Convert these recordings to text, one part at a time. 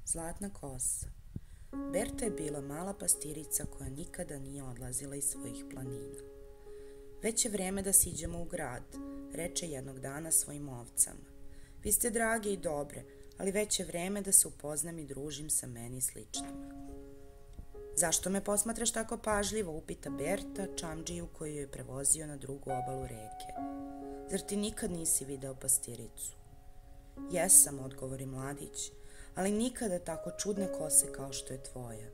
Zlatna kosa. Berta je bila mala pastirica koja nikada nije odlazila iz svojih planina. Već je vreme da siđemo u grad, reče jednog dana svojim ovcama. Vi ste drage i dobre, ali već je vreme da se upoznam i družim sa meni sličnima. Zašto me posmatraš tako pažljivo, upita Berta čamdžiju koju je prevozio na drugu obalu reke. Zar ti nikad nisi video pastiricu? Jesam, odgovori mladić, ali nikada tako čudne kose kao što je tvoja.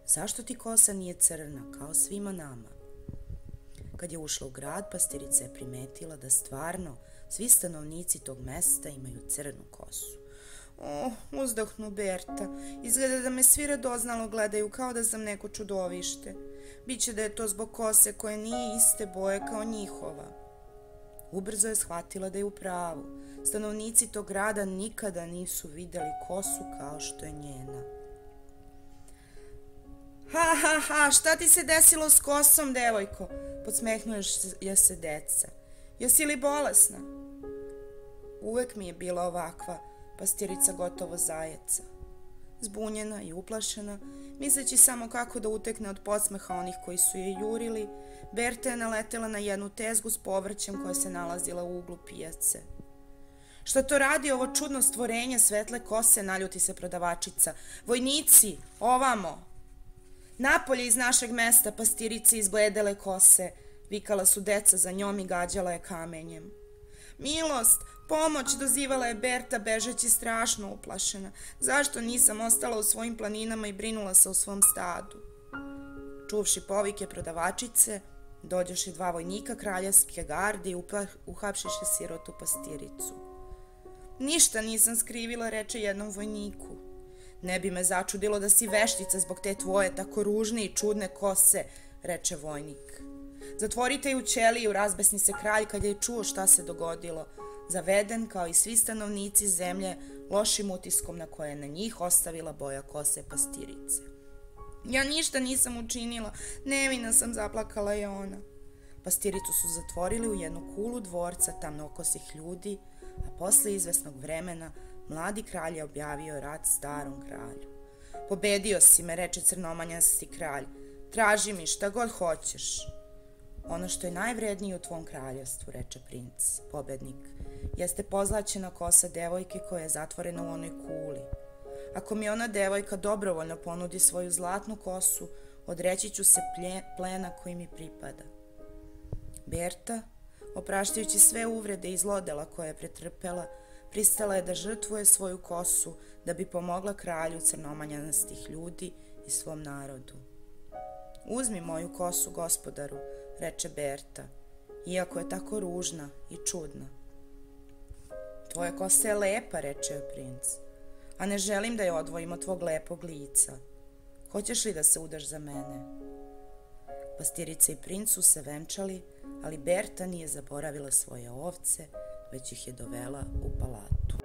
Zašto ti kosa nije crna, kao svima nama? Kad je ušla u grad, pastirica je primetila da stvarno svi stanovnici tog mesta imaju crnu kosu. Uzdahnu Berta, izgleda da me svi radoznalo gledaju kao da sam neko čudovište. Biće da je to zbog kose koje nije iste boje kao njihova. Ubrzo je shvatila da je u pravu. Stanovnici tog grada nikada nisu videli kosu kao što je njena. Ha, šta ti se desilo s kosom, devojko? Podsmehnuje se deca. Jesi li bolesna? Uvek mi je bila ovakva, pastirica gotovo zajeca. Zbunjena i uplašena, misleći samo kako da utekne od podsmeha onih koji su je jurili, Berta je naletela na jednu tezgu s povrćem koja se nalazila u uglu pijace. Šta to radi ovo čudno stvorenje svetle kose, naljuti se prodavačica. Vojnici, ovamo! Napolje iz našeg mesta pastirice izbledele kose, vikala su deca za njom i gađala je kamenjem. Milost, pomoć, dozivala je Berta bežeći strašno uplašena. Zašto nisam ostala u svojim planinama i brinula se o svom stadu? Čuvši povike prodavačice, dođoše dva vojnika kraljevske garde i uhapšiše sirotu pastiricu. Ništa nisam skrivila, reče jednom vojniku. Ne bi me začudilo da si veštica zbog te tvoje tako ružne i čudne kose, reče vojnik. Zatvorite je u ćeliju, razbesni se kralj kad je čuo šta se dogodilo, zaveden kao i svi stanovnici zemlje lošim utiskom na koje je na njih ostavila boja kose pastirice. Ja ništa nisam učinila, nevina sam, zaplakala je ona. Pastiricu su zatvorili u jednu kulu dvorca tamnokosih ljudi, a posle izvesnog vremena mladi kralj je objavio rat starom kralju. Pobedio si me, reče crnomanjasti kralj, traži mi šta god hoćeš. Ono što je najvrednije u tvom kraljevstvu, reče princ, pobednik, jeste pozlaćena kosa devojke koja je zatvorena u onoj kuli. Ako mi ona devojka dobrovoljno ponudi svoju zlatnu kosu, odreći ću se plena koji mi pripada. Berta, opraštajući sve uvrede i zlodela koje je pretrpela, pristala je da žrtvuje svoju kosu da bi pomogla kralju crnomanjastih ljudi i svom narodu. Uzmi moju kosu, gospodaru, reče Berta, iako je tako ružna i čudna. Tvoja kosa je lepa, reče joj princ, a ne želim da je odvojim od tvog lepog lica. Hoćeš li da se udaš za mene? Pastirica i princ su se venčali, ali Berta nije zaboravila svoje ovce, već ih je dovela u palatu.